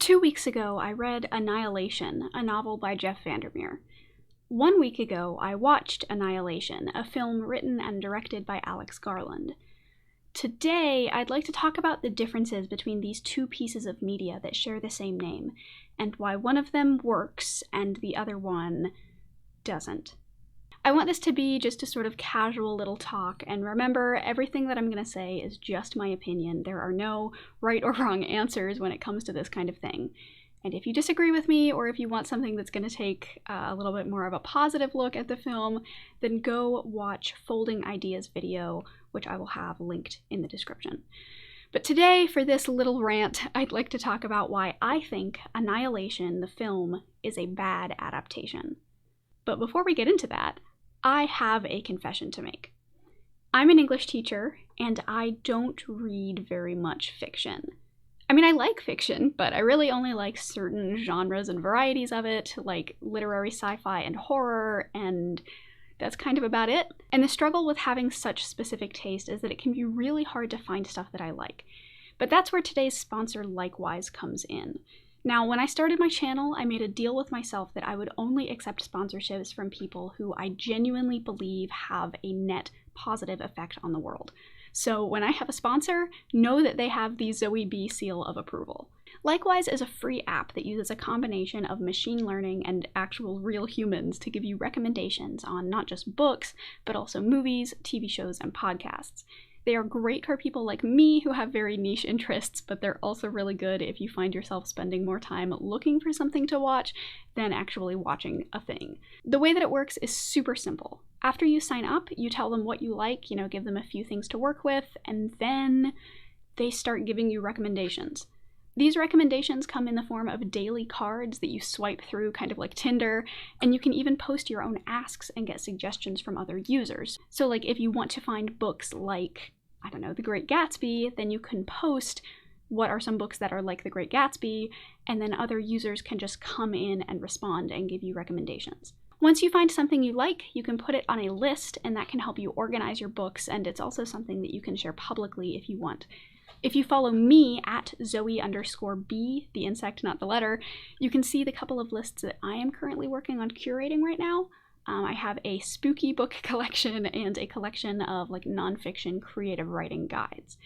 2 weeks ago, I read Annihilation, a novel by Jeff Vandermeer. 1 week ago, I watched Annihilation, a film written and directed by Alex Garland. Today, I'd like to talk about the differences between these two pieces of media that share the same name, and why one of them works and the other one doesn't. I want this to be just a sort of casual little talk, and remember, everything that I'm going to say is just my opinion. There are no right or wrong answers when it comes to this kind of thing. And if you disagree with me, or if you want something that's going to take a little bit more of a positive look at the film, then go watch Folding Ideas video, which I will have linked in the description. But today, for this little rant, I'd like to talk about why I think Annihilation, the film, is a bad adaptation. But before we get into that, I have a confession to make. I'm an English teacher, and I don't read very much fiction. I mean, I like fiction, but I really only like certain genres and varieties of it, like literary sci-fi and horror, and that's kind of about it. And the struggle with having such specific taste is that it can be really hard to find stuff that I like. But that's where today's sponsor Likewise comes in. Now, when I started my channel, I made a deal with myself that I would only accept sponsorships from people who I genuinely believe have a net positive effect on the world. So when I have a sponsor, know that they have the Zoe B seal of approval. Likewise is a free app that uses a combination of machine learning and actual real humans to give you recommendations on not just books, but also movies, TV shows, and podcasts. They are great for people like me who have very niche interests, but they're also really good if you find yourself spending more time looking for something to watch than actually watching a thing. The way that it works is super simple. After you sign up, you tell them what you like, give them a few things to work with, and then they start giving you recommendations. These recommendations come in the form of daily cards that you swipe through, kind of like Tinder, and you can even post your own asks and get suggestions from other users. So like if you want to find books like, The Great Gatsby, then you can post what are some books that are like The Great Gatsby, and then other users can just come in and respond and give you recommendations. Once you find something you like, you can put it on a list, and that can help you organize your books, and it's also something that you can share publicly if you want. If you follow me at Zoe_B, the insect, not the letter, you can see the couple of lists that I am currently working on curating right now. I have a spooky book collection and a collection of nonfiction creative writing guides.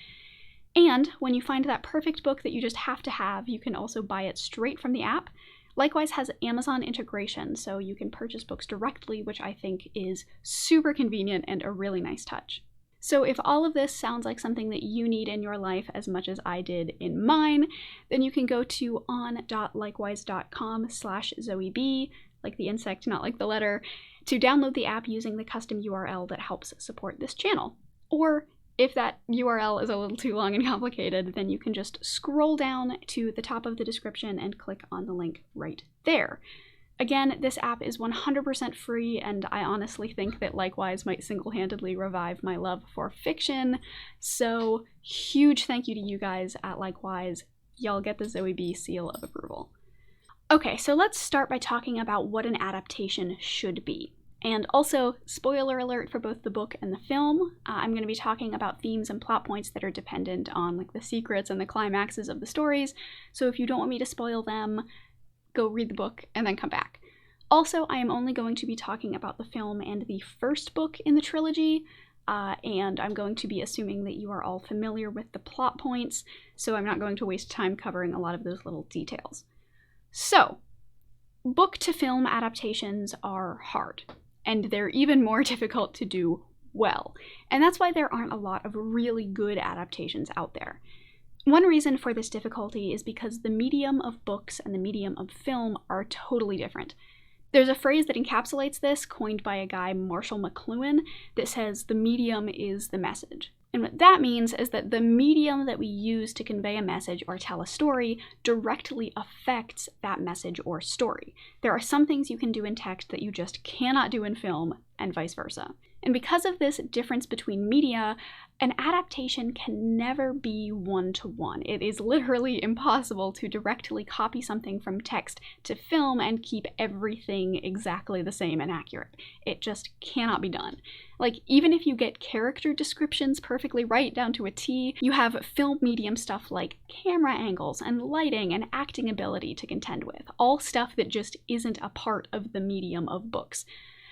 And when you find that perfect book that you just have to have, you can also buy it straight from the app. Likewise has Amazon integration, so you can purchase books directly, which I think is super convenient and a really nice touch. So if all of this sounds like something that you need in your life as much as I did in mine, then you can go to on.likewise.com/ZoeB, like the insect, not like the letter, to download the app using the custom URL that helps support this channel. Or if that URL is a little too long and complicated, then you can just scroll down to the top of the description and click on the link right there. Again, this app is 100% free, and I honestly think that Likewise might single-handedly revive my love for fiction, so huge thank you to you guys at Likewise. Y'all get the Zoe B seal of approval. Okay, so let's start by talking about what an adaptation should be. And also, spoiler alert for both the book and the film, I'm going to be talking about themes and plot points that are dependent on the secrets and the climaxes of the stories, so if you don't want me to spoil them, go read the book and then come back. Also, I am only going to be talking about the film and the first book in the trilogy, and I'm going to be assuming that you are all familiar with the plot points, so I'm not going to waste time covering a lot of those little details. So, book to film adaptations are hard, and they're even more difficult to do well, and that's why there aren't a lot of really good adaptations out there. One reason for this difficulty is because the medium of books and the medium of film are totally different. There's a phrase that encapsulates this, coined by a guy, Marshall McLuhan, that says the medium is the message. And what that means is that the medium that we use to convey a message or tell a story directly affects that message or story. There are some things you can do in text that you just cannot do in film, and vice versa. And because of this difference between media, An adaptation can never be one-to-one. It is literally impossible to directly copy something from text to film and keep everything exactly the same and accurate. It just cannot be done. Like, even if you get character descriptions perfectly right down to a T, you have film medium stuff like camera angles and lighting and acting ability to contend with, all stuff that just isn't a part of the medium of books.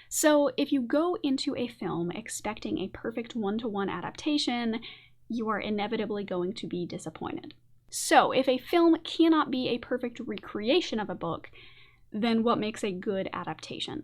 So if you go into a film expecting a perfect one-to-one adaptation, you are inevitably going to be disappointed. So if a film cannot be a perfect recreation of a book, then what makes a good adaptation?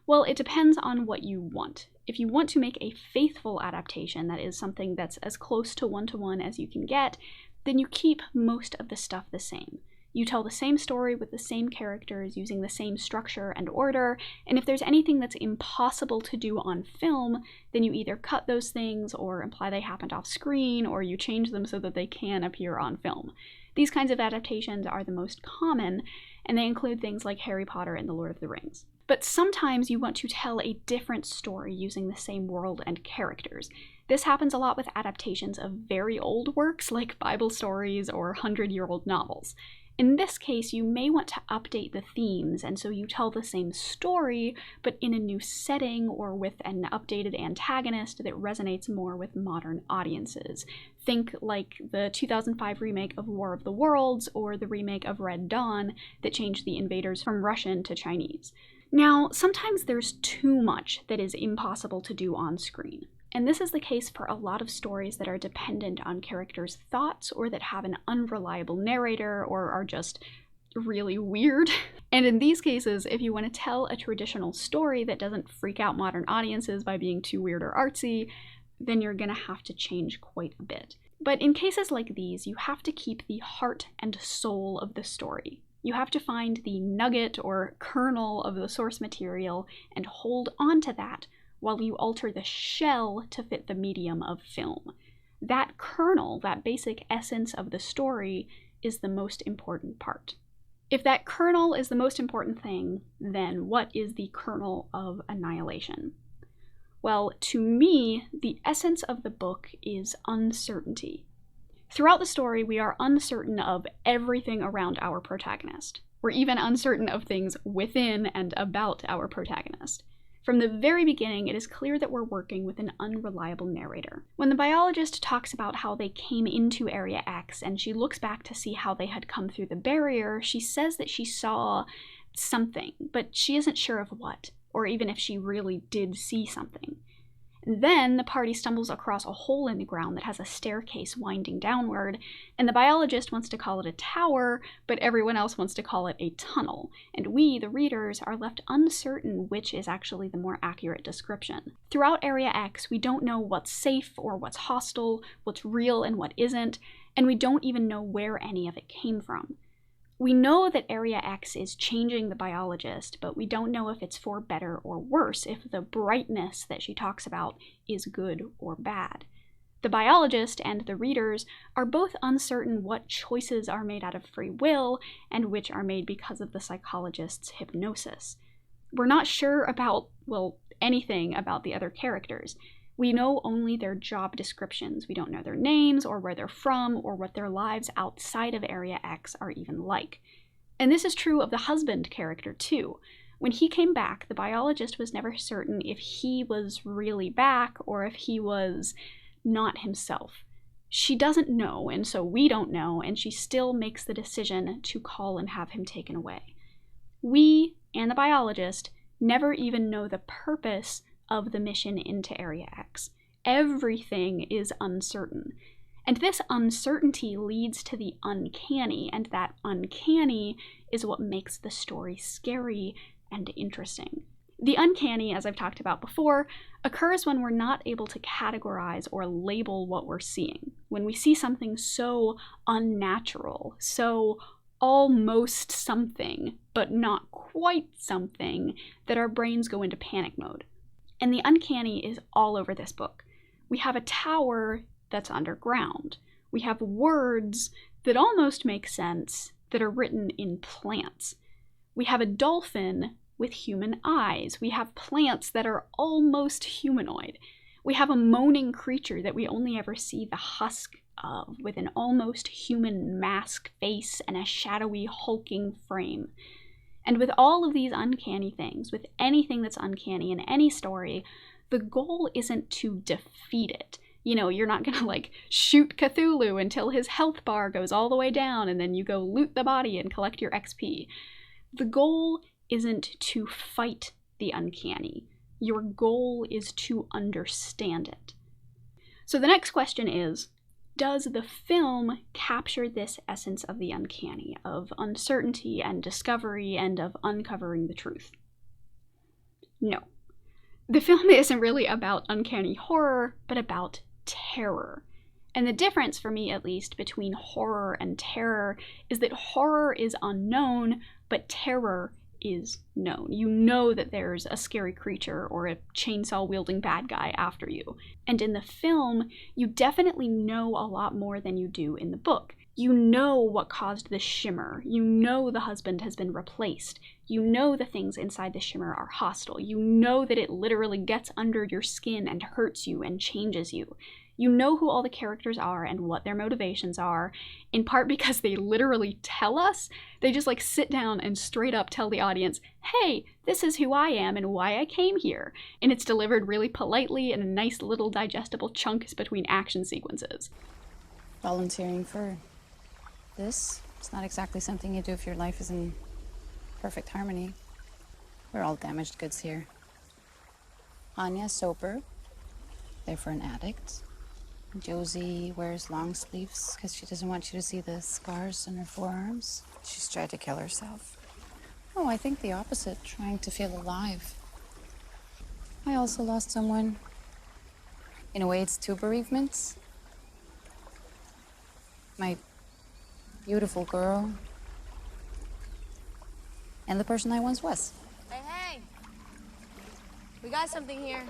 Well, it depends on what you want. If you want to make a faithful adaptation, that is something that's as close to one-to-one as you can get, then you keep most of the stuff the same. You tell the same story with the same characters, using the same structure and order, and if there's anything that's impossible to do on film, then you either cut those things or imply they happened off screen, or you change them so that they can appear on film. These kinds of adaptations are the most common, and they include things like Harry Potter and The Lord of the Rings. But sometimes you want to tell a different story using the same world and characters. This happens a lot with adaptations of very old works like Bible stories or 100-year-old novels. In this case, you may want to update the themes, and so you tell the same story, but in a new setting or with an updated antagonist that resonates more with modern audiences. Think like the 2005 remake of War of the Worlds or the remake of Red Dawn that changed the invaders from Russian to Chinese. Now, sometimes there's too much that is impossible to do on screen. And this is the case for a lot of stories that are dependent on characters' thoughts or that have an unreliable narrator or are just really weird. And in these cases, if you want to tell a traditional story that doesn't freak out modern audiences by being too weird or artsy, then you're going to have to change quite a bit. But in cases like these, you have to keep the heart and soul of the story. You have to find the nugget or kernel of the source material and hold on to that while you alter the shell to fit the medium of film. That kernel, that basic essence of the story, is the most important part. If that kernel is the most important thing, then what is the kernel of Annihilation? Well, to me, the essence of the book is uncertainty. Throughout the story, we are uncertain of everything around our protagonist. We're even uncertain of things within and about our protagonist. From the very beginning, it is clear that we're working with an unreliable narrator. When the biologist talks about how they came into Area X and she looks back to see how they had come through the barrier, she says that she saw something, but she isn't sure of what, or even if she really did see something. Then the party stumbles across a hole in the ground that has a staircase winding downward, and the biologist wants to call it a tower, but everyone else wants to call it a tunnel, and we, the readers, are left uncertain which is actually the more accurate description. Throughout Area X, we don't know what's safe or what's hostile, what's real and what isn't, and we don't even know where any of it came from. We know that Area X is changing the biologist, but we don't know if it's for better or worse, if the brightness that she talks about is good or bad. The biologist and the readers are both uncertain what choices are made out of free will and which are made because of the psychologist's hypnosis. We're not sure about, anything about the other characters. We know only their job descriptions. We don't know their names or where they're from or what their lives outside of Area X are even like. And this is true of the husband character too. When he came back, the biologist was never certain if he was really back or if he was not himself. She doesn't know, and so we don't know, and she still makes the decision to call and have him taken away. We, and the biologist, never even know the purpose of the mission into Area X. Everything is uncertain. And this uncertainty leads to the uncanny, and that uncanny is what makes the story scary and interesting. The uncanny, as I've talked about before, occurs when we're not able to categorize or label what we're seeing. When we see something so unnatural, so almost something, but not quite something, that our brains go into panic mode. And the uncanny is all over this book. We have a tower that's underground. We have words that almost make sense that are written in plants. We have a dolphin with human eyes. We have plants that are almost humanoid. We have a moaning creature that we only ever see the husk of, with an almost human mask face and a shadowy, hulking frame. And with all of these uncanny things, with anything that's uncanny in any story, the goal isn't to defeat it. You know, you're not gonna like shoot Cthulhu until his health bar goes all the way down and then you go loot the body and collect your XP. The goal isn't to fight the uncanny. Your goal is to understand it. So the next question is, does the film capture this essence of the uncanny, of uncertainty and discovery and of uncovering the truth? No. The film isn't really about uncanny horror, but about terror. And the difference, for me at least, between horror and terror is that horror is unknown, but terror is known. You know that there's a scary creature or a chainsaw-wielding bad guy after you. And in the film, you definitely know a lot more than you do in the book. You know what caused the shimmer. You know the husband has been replaced. You know the things inside the shimmer are hostile. You know that it literally gets under your skin and hurts you and changes you. You know who all the characters are and what their motivations are, in part because they literally tell us. They just like sit down and straight up tell the audience, hey, this is who I am and why I came here. And it's delivered really politely in a nice little digestible chunks between action sequences. Volunteering for this, it's not exactly something you do if your life is in perfect harmony. We're all damaged goods here. Anya's sober, therefore an addict. Josie wears long sleeves because she doesn't want you to see the scars on her forearms. She's tried to kill herself. Oh, I think the opposite, trying to feel alive. I also lost someone. In a way, it's two bereavements. My beautiful girl. And the person I once was. Hey! We got something here.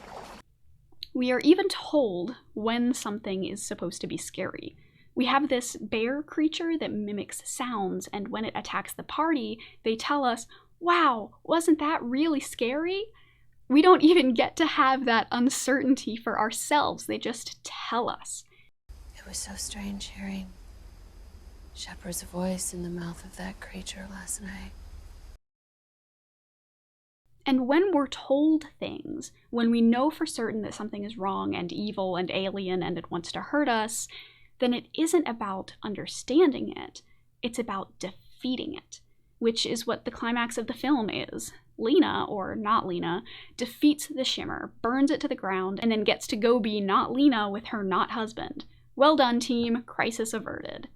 We are even told when something is supposed to be scary. We have this bear creature that mimics sounds, and when it attacks the party, they tell us, wow, wasn't that really scary? We don't even get to have that uncertainty for ourselves. They just tell us. It was so strange hearing Shepard's voice in the mouth of that creature last night. And when we're told things, when we know for certain that something is wrong and evil and alien and it wants to hurt us, then it isn't about understanding it, it's about defeating it, which is what the climax of the film is. Lena, or not Lena, defeats the shimmer, burns it to the ground, and then gets to go be not Lena with her not husband. Well done, team. Crisis averted.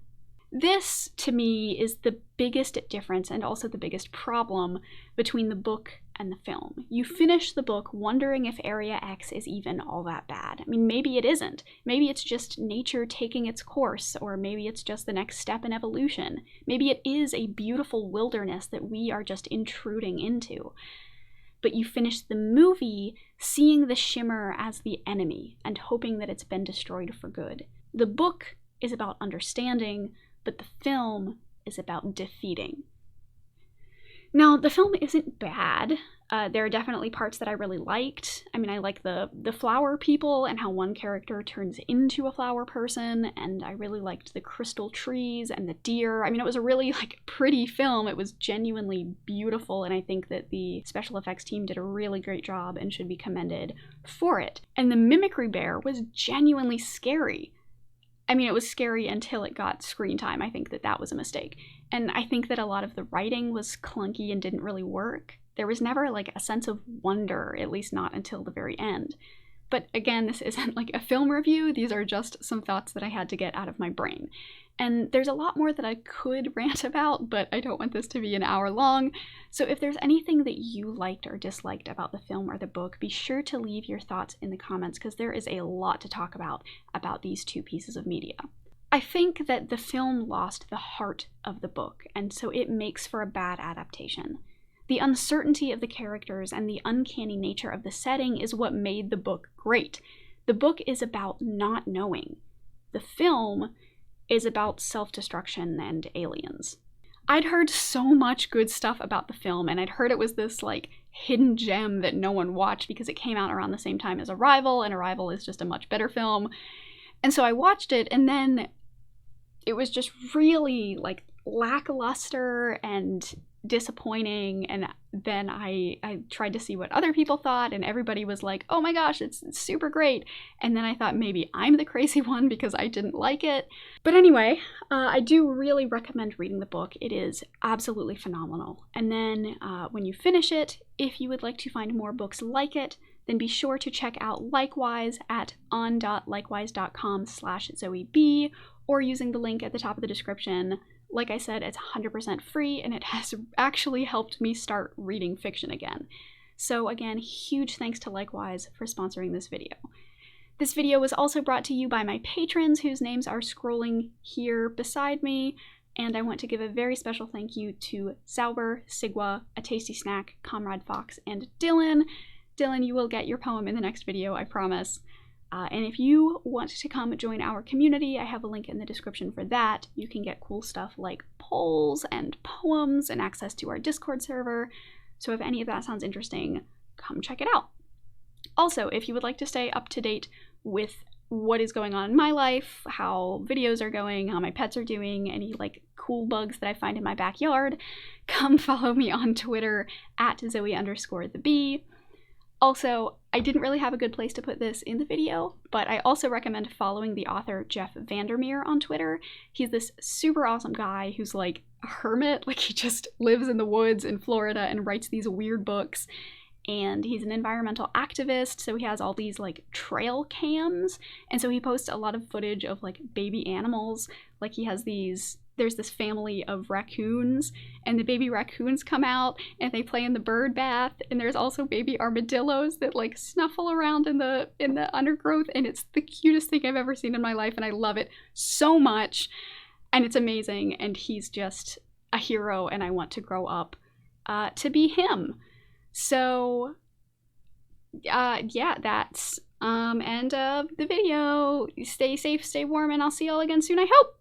This, to me, is the biggest difference and also the biggest problem between the book and the film. You finish the book wondering if Area X is even all that bad. I mean, maybe it isn't. Maybe it's just nature taking its course, or maybe it's just the next step in evolution. Maybe it is a beautiful wilderness that we are just intruding into. But you finish the movie seeing the shimmer as the enemy and hoping that it's been destroyed for good. The book is about understanding, but the film is about defeating. Now, the film isn't bad. There are definitely parts that I really liked. I mean, I like the flower people and how one character turns into a flower person, and I really liked the crystal trees and the deer. I mean, it was a really pretty film. It was genuinely beautiful, and I think that the special effects team did a really great job and should be commended for it. And the mimicry bear was genuinely scary. I mean, it was scary until it got screen time. I think that that was a mistake. And I think that a lot of the writing was clunky and didn't really work. There was never a sense of wonder, at least not until the very end. But again, this isn't a film review. These are just some thoughts that I had to get out of my brain. And there's a lot more that I could rant about, but I don't want this to be an hour long. So if there's anything that you liked or disliked about the film or the book, be sure to leave your thoughts in the comments, because there is a lot to talk about these two pieces of media. I think that the film lost the heart of the book, and so it makes for a bad adaptation. The uncertainty of the characters and the uncanny nature of the setting is what made the book great. The book is about not knowing. The film is about self-destruction and aliens. I'd heard so much good stuff about the film, and I'd heard it was this hidden gem that no one watched because it came out around the same time as Arrival, and Arrival is just a much better film. And so I watched it, and then it was just really like lackluster and disappointing. And then I tried to see what other people thought, and everybody was like, oh my gosh, it's super great. And then I thought maybe I'm the crazy one because I didn't like it. But anyway, I do really recommend reading the book. It is absolutely phenomenal. And then when you finish it, if you would like to find more books like it, then be sure to check out Likewise at on.likewise.com/ZoeB, or using the link at the top of the description. Like I said, it's 100% free, and it has actually helped me start reading fiction again. So again, huge thanks to Likewise for sponsoring this video. This video was also brought to you by my patrons, whose names are scrolling here beside me, and I want to give a very special thank you to Sauber, Sigwa, A Tasty Snack, Comrade Fox, and Dylan. Dylan, you will get your poem in the next video, I promise. And if you want to come join our community, I have a link in the description for that. You can get cool stuff like polls and poems and access to our Discord server. So if any of that sounds interesting, come check it out. Also, if you would like to stay up to date with what is going on in my life, how videos are going, how my pets are doing, any like cool bugs that I find in my backyard, come follow me on Twitter at Zoe_the_bee. Also, I didn't really have a good place to put this in the video, but I also recommend following the author Jeff Vandermeer on Twitter. He's this super awesome guy who's like a hermit, like he just lives in the woods in Florida and writes these weird books. And he's an environmental activist, so he has all these like trail cams, and so he posts a lot of footage of like baby animals. Like he has there's this family of raccoons, and the baby raccoons come out and they play in the bird bath, and there's also baby armadillos that like snuffle around in the undergrowth, and it's the cutest thing I've ever seen in my life, and I love it so much, and it's amazing, and he's just a hero, and I want to grow up to be him. So yeah, that's end of the video. Stay safe, stay warm, and I'll see y'all again soon, I hope.